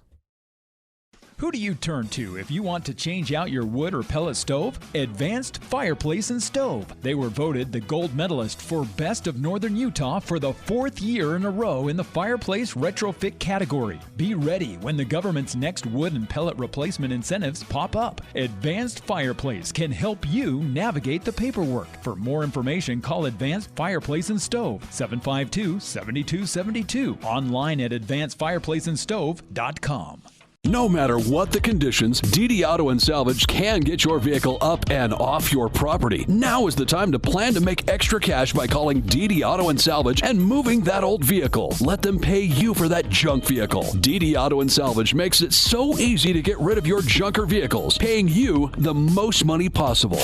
Who do you turn to if you want to change out your wood or pellet stove? Advanced Fireplace and Stove. They were voted the gold medalist for Best of Northern Utah for the 4th year in a row in the fireplace retrofit category. Be ready when the government's next wood and pellet replacement incentives pop up. Advanced Fireplace can help you navigate the paperwork. For more information, call Advanced Fireplace and Stove, 752-7272. Online at advancedfireplaceandstove.com. No matter what the conditions, DD Auto and Salvage can get your vehicle up and off your property. Now is the time to plan to make extra cash by calling DD Auto and Salvage and moving that old vehicle. Let them pay you for that junk vehicle. DD Auto and Salvage makes it so easy to get rid of your junker vehicles, paying you the most money possible.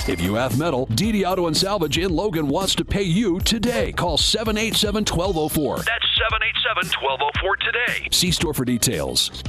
If you have metal, DD Auto and Salvage in Logan wants to pay you today. Call 787-1204. That's 787-1204 today. See store for details.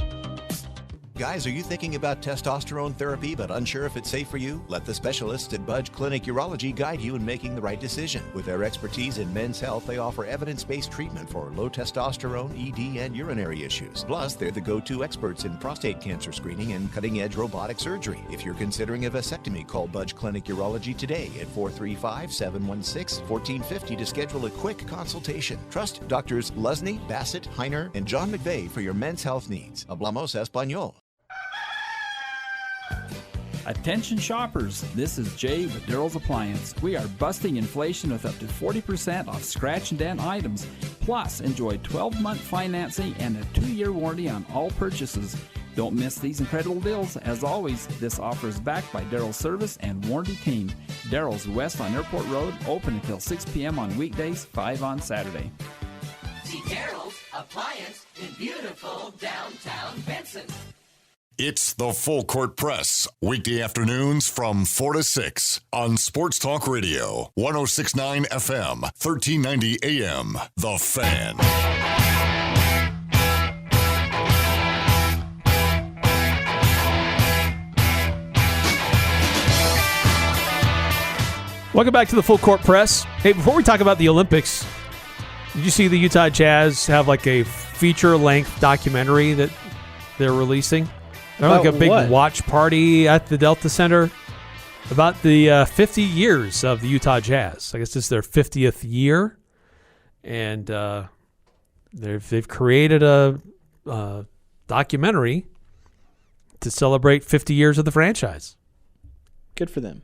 Guys, are you thinking about testosterone therapy but unsure if it's safe for you? Let the specialists at Budge Clinic Urology guide you in making the right decision. With their expertise in men's health, they offer evidence-based treatment for low testosterone, ED, and urinary issues. Plus, they're the go-to experts in prostate cancer screening and cutting-edge robotic surgery. If you're considering a vasectomy, call Budge Clinic Urology today at 435-716-1450 to schedule a quick consultation. Trust Doctors Lusney, Bassett, Heiner, and John McVeigh for your men's health needs. Hablamos Español. Attention shoppers, this is Jay with Daryl's Appliance. We are busting inflation with up to 40% off scratch and dent items. Plus, enjoy 12-month financing and a 2-year warranty on all purchases. Don't miss these incredible deals. As always, this offer is backed by Daryl's service and warranty team. Daryl's west on Airport Road, open until 6 p.m. on weekdays, 5 on Saturday. See Daryl's Appliance in beautiful downtown Benson. It's the Full Court Press, weekday afternoons from 4 to 6 on Sports Talk Radio, 106.9 FM, 1390 AM, The Fan. Welcome back to the Full Court Press. Hey, before we talk about the Olympics, did you see the Utah Jazz have like a feature-length documentary that they're releasing? They're like a big watch party at the Delta Center about the 50 years of the Utah Jazz. I guess this is their 50th year, and they've created a documentary to celebrate 50 years of the franchise. Good for them.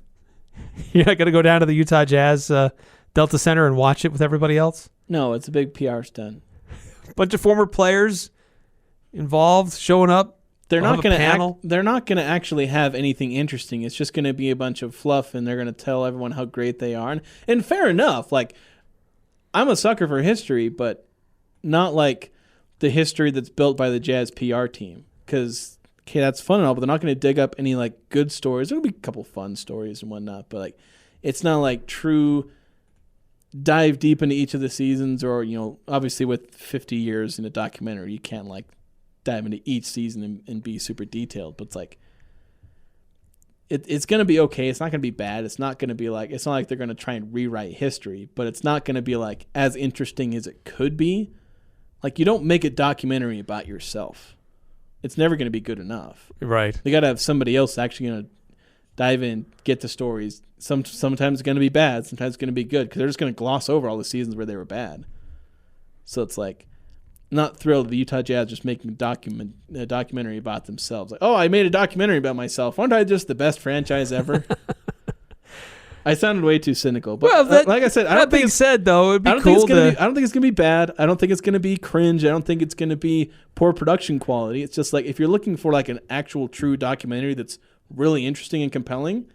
You're not going to go down to the Utah Jazz Delta Center and watch it with everybody else? No, it's a big PR stunt. Bunch of former players involved, showing up. They're not going to actually have anything interesting. It's just going to be a bunch of fluff, and they're going to tell everyone how great they are. And fair enough. Like, I'm a sucker for history, but not like the history that's built by the Jazz PR team. Because okay, that's fun and all, but they're not going to dig up any like good stories. There'll be a couple fun stories and whatnot, but like it's not like true dive deep into each of the seasons, or obviously with 50 years in a documentary, you can't like dive into each season and be super detailed. But it's like it's going to be okay. It's not going to be bad. It's not going to be like, it's not like they're going to try and rewrite history, but it's not going to be like as interesting as it could be. Like you don't make a documentary about yourself. It's never going to be good enough. Right. You got to have somebody else actually going to dive in, get the stories. Sometimes it's going to be bad. Sometimes it's going to be good because they're just going to gloss over all the seasons where they were bad. So it's like, not thrilled the Utah Jazz just making a documentary about themselves. Like, oh, I made a documentary about myself. Aren't I just the best franchise ever? I sounded way too cynical, but like I said, I don't think said though, it'd be cool. I don't think it's gonna be bad. I don't think it's gonna be cringe. I don't think it's gonna be poor production quality. It's just like if you're looking for like an actual true documentary that's really interesting and compelling,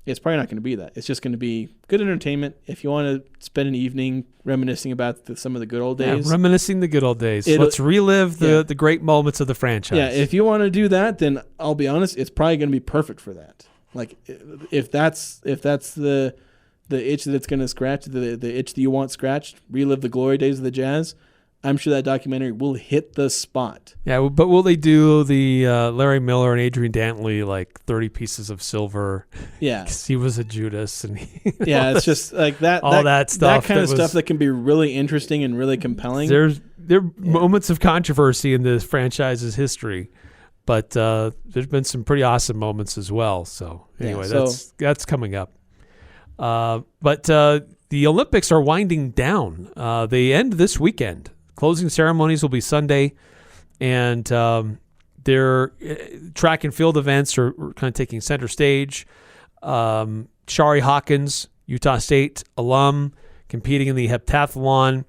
it's probably not going to be that. It's just going to be good entertainment. If you want to spend an evening reminiscing about some of the good old days. Yeah, reminiscing the good old days. Let's relive the great moments of the franchise. Yeah, if you want to do that, then I'll be honest, it's probably going to be perfect for that. Like if that's the itch that's going to scratch, the itch that you want scratched, relive the glory days of the Jazz, I'm sure that documentary will hit the spot. Yeah, but will they do the Larry Miller and Adrian Dantley like 30 pieces of silver? Yeah, because he was a Judas, and it's just like that. All that stuff. That kind of stuff that can be really interesting and really compelling. There are moments of controversy in this franchise's history, but there's been some pretty awesome moments as well. So anyway, that's coming up. But the Olympics are winding down. They end this weekend. Closing ceremonies will be Sunday, and their track and field events are kind of taking center stage. Chari Hawkins, Utah State alum, competing in the heptathlon,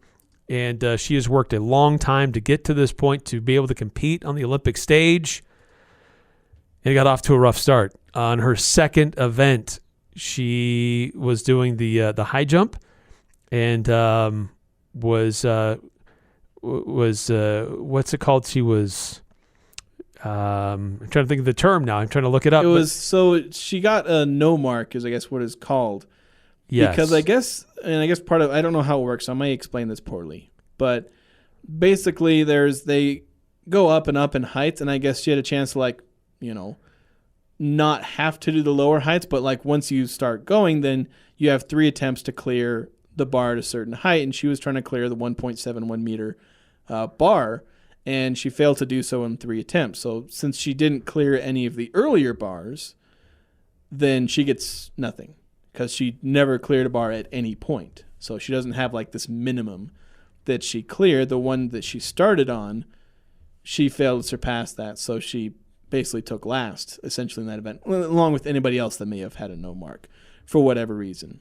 and she has worked a long time to get to this point to be able to compete on the Olympic stage. And got off to a rough start. On her second event, she was doing the high jump, and was what's it called? She was I'm trying to think of the term now. I'm trying to look it up. She got a no mark is I guess what it's called. Yes. Because I guess part of, I don't know how it works, so I might explain this poorly. But basically they go up and up in heights, and I guess she had a chance to not have to do the lower heights, but like once you start going, then you have 3 attempts to clear the bar at a certain height, and she was trying to clear the 1.71 meter bar, and she failed to do so in 3 attempts. So since she didn't clear any of the earlier bars, then she gets nothing because she never cleared a bar at any point. So she doesn't have like this minimum that she cleared. The one that she started on, she failed to surpass that, so she basically took last essentially in that event, along with anybody else that may have had a no mark for whatever reason.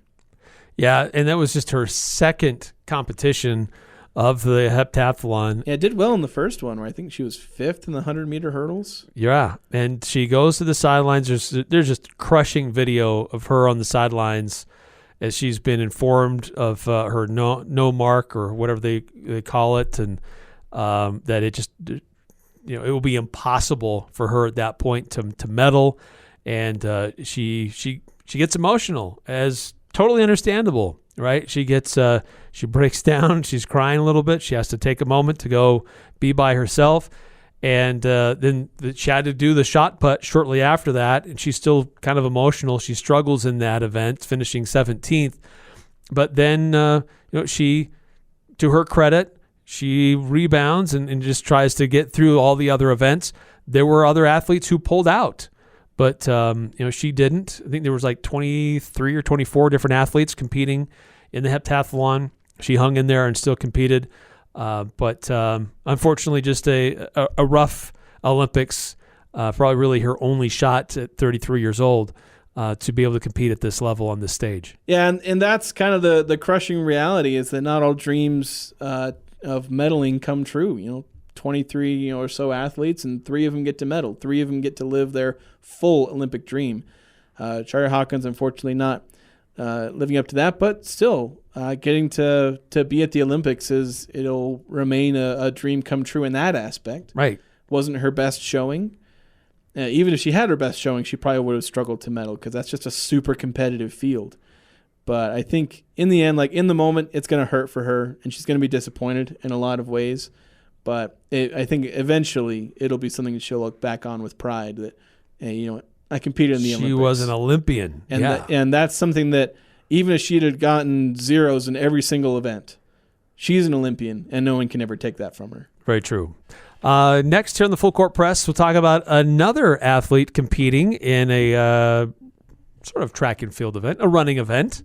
Yeah, and that was just her second competition of the heptathlon. Yeah, did well in the first one, where I think she was 5th in the 100-meter hurdles. Yeah, and she goes to the sidelines. There's just crushing video of her on the sidelines as she's been informed of her no mark or whatever they call it, and that it just it will be impossible for her at that point to medal, and she gets emotional, as totally understandable, right? She gets she breaks down. She's crying a little bit. She has to take a moment to go be by herself, and then she had to do the shot put shortly after that, and she's still kind of emotional. She struggles in that event, finishing 17th, but then she, to her credit, she rebounds and just tries to get through all the other events. There were other athletes who pulled out, but she didn't. I think there was like 23 or 24 different athletes competing in the heptathlon. She hung in there and still competed, but unfortunately, just a rough Olympics. Probably really her only shot at 33 years old to be able to compete at this level on this stage. Yeah, and that's kind of the crushing reality, is that not all dreams of medaling come true. 23 or so athletes, and 3 of them get to medal. 3 of them get to live their full Olympic dream. Chari Hawkins, unfortunately, not living up to that, but still getting to be at the Olympics it'll remain a dream come true in that aspect. Right. Wasn't her best showing, even if she had her best showing, she probably would have struggled to medal because that's just a super competitive field. But I think in the end, like in the moment, it's going to hurt for her, and she's going to be disappointed in a lot of ways. But I think eventually it'll be something that she'll look back on with pride that, hey, I competed in the Olympics. She was an Olympian. And, yeah. And that's something that even if she'd had gotten zeros in every single event, she's an Olympian, and no one can ever take that from her. Very true. Next here on the Full Court Press, we'll talk about another athlete competing in a sort of track and field event, a running event.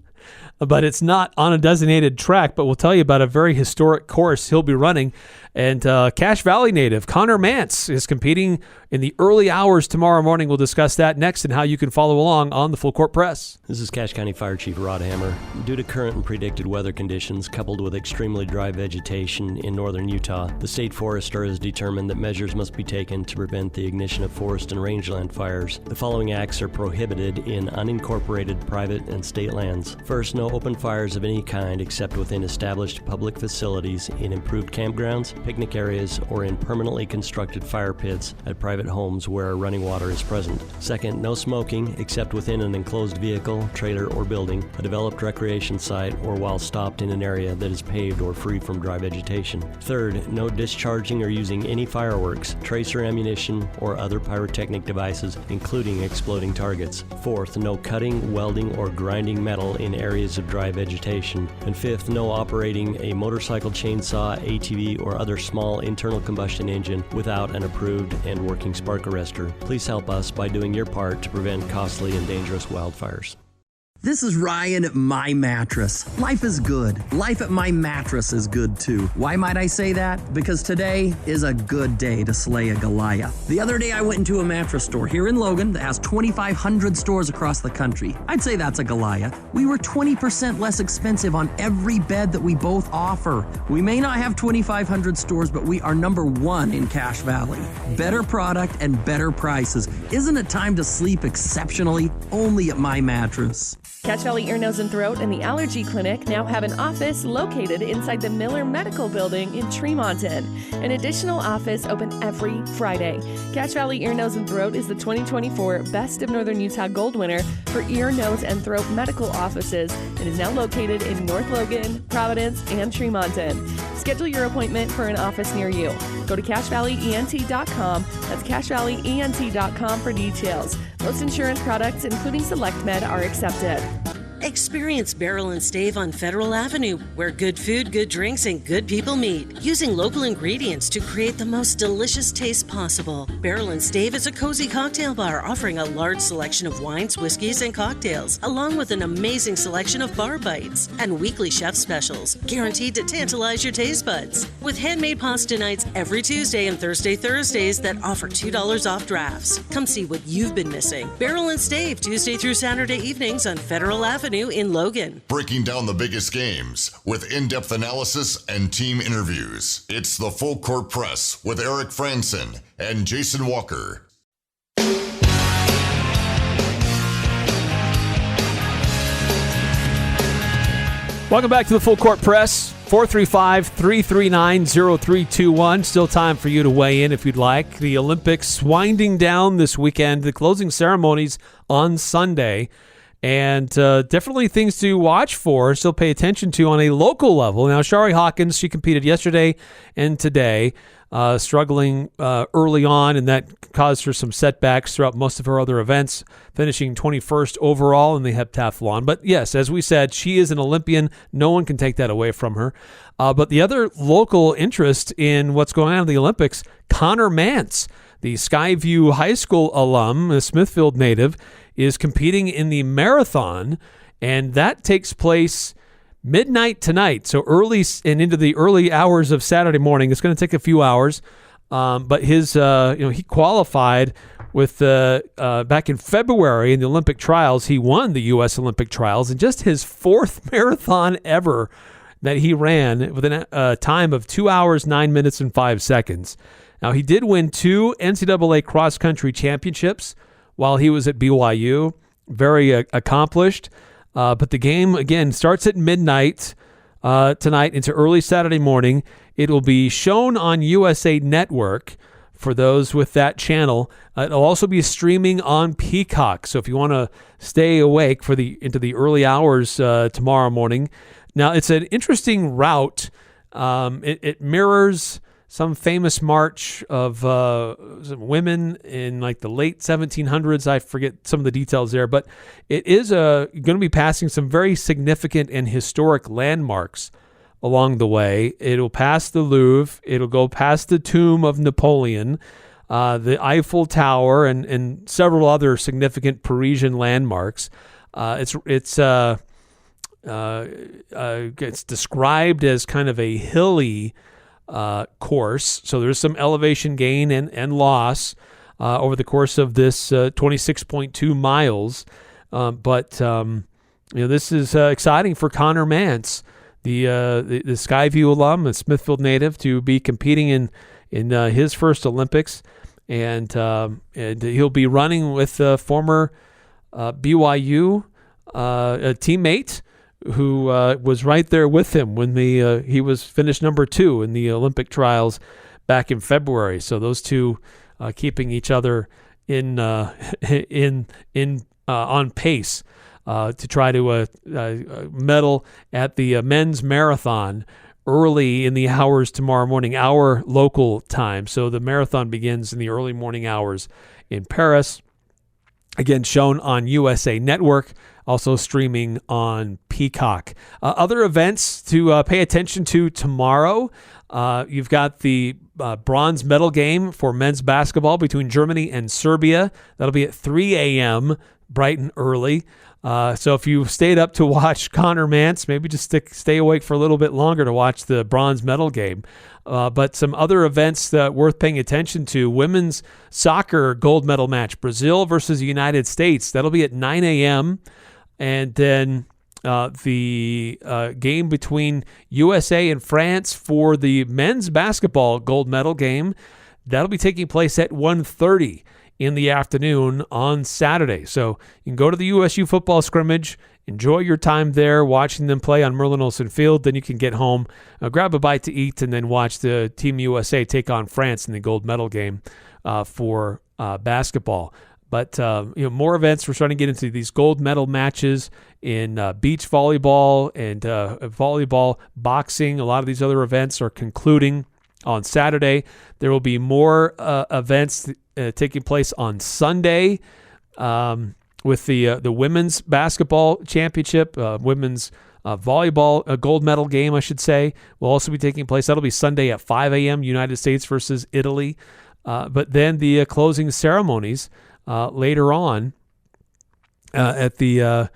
But it's not on a designated track, but we'll tell you about a very historic course he'll be running. And Cache Valley native Connor Mantz is competing in the early hours tomorrow morning. We'll discuss that next and how you can follow along on the Full Court Press. This is Cache County Fire Chief Rod Hammer. Due to current and predicted weather conditions coupled with extremely dry vegetation in northern Utah, the state forester has determined that measures must be taken to prevent the ignition of forest and rangeland fires. The following acts are prohibited in unincorporated private and state lands. First, no open fires of any kind except within established public facilities, in improved campgrounds, picnic areas, or in permanently constructed fire pits at private homes where running water is present. Second, no smoking except within an enclosed vehicle, trailer, or building, a developed recreation site, or while stopped in an area that is paved or free from dry vegetation. Third, no discharging or using any fireworks, tracer ammunition, or other pyrotechnic devices, including exploding targets. Fourth, no cutting, welding, or grinding metal in areas of dry vegetation. And fifth, no operating a motorcycle, chainsaw, ATV, or other small internal combustion engine without an approved and working spark arrestor. Please help us by doing your part to prevent costly and dangerous wildfires. This is Ryan at My Mattress. Life is good. Life at My Mattress is good too. Why might I say that? Because today is a good day to slay a Goliath. The other day I went into a mattress store here in Logan that has 2,500 stores across the country. I'd say that's a Goliath. We were 20% less expensive on every bed that we both offer. We may not have 2,500 stores, but we are number one in Cache Valley. Better product and better prices. Isn't it time to sleep exceptionally? Only at My Mattress. Cache Valley Ear, Nose, and Throat and the Allergy Clinic now have an office located inside the Miller Medical Building in Tremonton. An additional office open every Friday. Cache Valley Ear, Nose, and Throat is the 2024 Best of Northern Utah Gold winner for ear, nose, and throat medical offices and is now located in North Logan, Providence, and Tremonton. Schedule your appointment for an office near you. Go to CacheValleyENT.com. That's CacheValleyENT.com for details. Most insurance products, including SelectMed, are accepted. Experience Barrel and Stave on Federal Avenue, where good food, good drinks, and good people meet, using local ingredients to create the most delicious taste possible. Barrel and Stave is a cozy cocktail bar offering a large selection of wines, whiskeys, and cocktails, along with an amazing selection of bar bites and weekly chef specials, guaranteed to tantalize your taste buds. With handmade pasta nights every Tuesday and Thursdays that offer $2 off drafts. Come see what you've been missing. Barrel and Stave, Tuesday through Saturday evenings on Federal Avenue in Logan. Breaking down the biggest games with in-depth analysis and team interviews. It's the Full Court Press with Eric Frandsen and Jason Walker. Welcome back to the Full Court Press. 435-339-0321. Still time for you to weigh in if you'd like. The Olympics winding down this weekend. The closing ceremonies on Sunday. And definitely things to watch for, still pay attention to on a local level. Now, Chari Hawkins, she competed yesterday and today, struggling early on, and that caused her some setbacks throughout most of her other events, finishing 21st overall in the heptathlon. But yes, as we said, she is an Olympian. No one can take that away from her. But the other local interest in what's going on in the Olympics, Connor Mantz, the Skyview High School alum, a Smithfield native, is competing in the marathon, and that takes place midnight tonight, so early and into the early hours of Saturday morning. It's going to take a few hours, but his he qualified with back in February in the Olympic trials. He won the U.S. Olympic trials, and just his fourth marathon ever that he ran with a time of 2 hours, 9 minutes, and 5 seconds. Now, he did win 2 NCAA cross-country championships while he was at BYU. Very accomplished. But the game, again, starts at midnight tonight into early Saturday morning. It will be shown on USA Network for those with that channel. It'll also be streaming on Peacock. So if you want to stay awake into the early hours tomorrow morning. Now, it's an interesting route. It mirrors some famous march of women in like the late 1700s. I forget some of the details there, but it is going to be passing some very significant and historic landmarks along the way. It'll pass the Louvre. It'll go past the tomb of Napoleon, the Eiffel Tower, and several other significant Parisian landmarks. It's described as kind of a hilly course, so there's some elevation gain and loss over the course of this 26.2 miles. But this is exciting for Connor Mantz, the Skyview alum, a Smithfield native, to be competing in his first Olympics, and he'll be running with former BYU teammate who was right there with him when he was finished number 2 in the Olympic trials back in February. So those two keeping each other on pace to try to medal at the men's marathon early in the hours tomorrow morning, our local time. So the marathon begins in the early morning hours in Paris. Again, shown on USA Network, also streaming on Peacock. Other events to pay attention to tomorrow. You've got the bronze medal game for men's basketball between Germany and Serbia. That'll be at 3 a.m., bright and early. So if you stayed up to watch Connor Mantz, maybe just stay awake for a little bit longer to watch the bronze medal game. But some other events that worth paying attention to: women's soccer gold medal match, Brazil versus the United States. That'll be at 9 a.m. And then the game between USA and France for the men's basketball gold medal game, that'll be taking place at 1:30 in the afternoon on Saturday. So you can go to the USU football scrimmage, enjoy your time there watching them play on Merlin Olsen Field. Then you can get home, grab a bite to eat, and then watch the Team USA take on France in the gold medal game for basketball. But more events. We're starting to get into these gold medal matches in beach volleyball and volleyball, boxing. A lot of these other events are concluding on Saturday. There will be more events taking place on Sunday with the women's basketball championship, women's volleyball, a gold medal game, I should say, will also be taking place. That'll be Sunday at 5 a.m., United States versus Italy. But then the closing ceremonies later on at the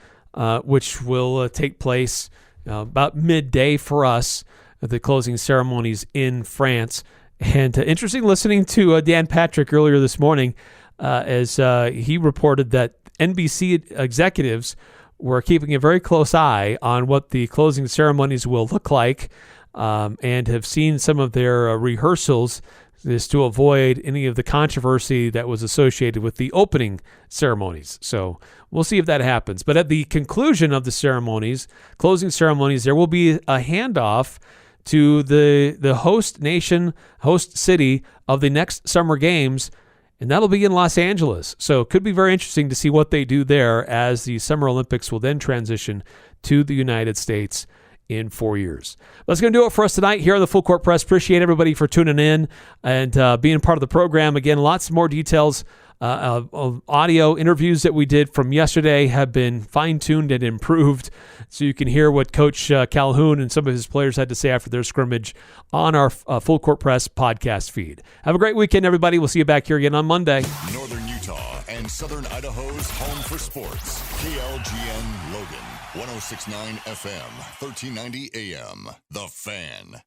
which will take place about midday for us at the closing ceremonies in France. And interesting listening to Dan Patrick earlier this morning as he reported that NBC executives were keeping a very close eye on what the closing ceremonies will look like and have seen some of their rehearsals is to avoid any of the controversy that was associated with the opening ceremonies. So we'll see if that happens. But at the conclusion of the ceremonies, closing ceremonies, there will be a handoff to the host nation, host city of the next Summer Games, and that'll be in Los Angeles. So it could be very interesting to see what they do there as the Summer Olympics will then transition to the United States in 4 years. That's going to do it for us tonight here on the Full Court Press. Appreciate everybody for tuning in and being part of the program. Again, lots more details of audio interviews that we did from yesterday have been fine-tuned and improved, so you can hear what Coach Calhoun and some of his players had to say after their scrimmage on our Full Court Press podcast feed. Have a great weekend, everybody. We'll see you back here again on Monday. Northern Utah and Southern Idaho's home for sports. KLGN Logan, 106.9 FM, 1390 AM. The Fan.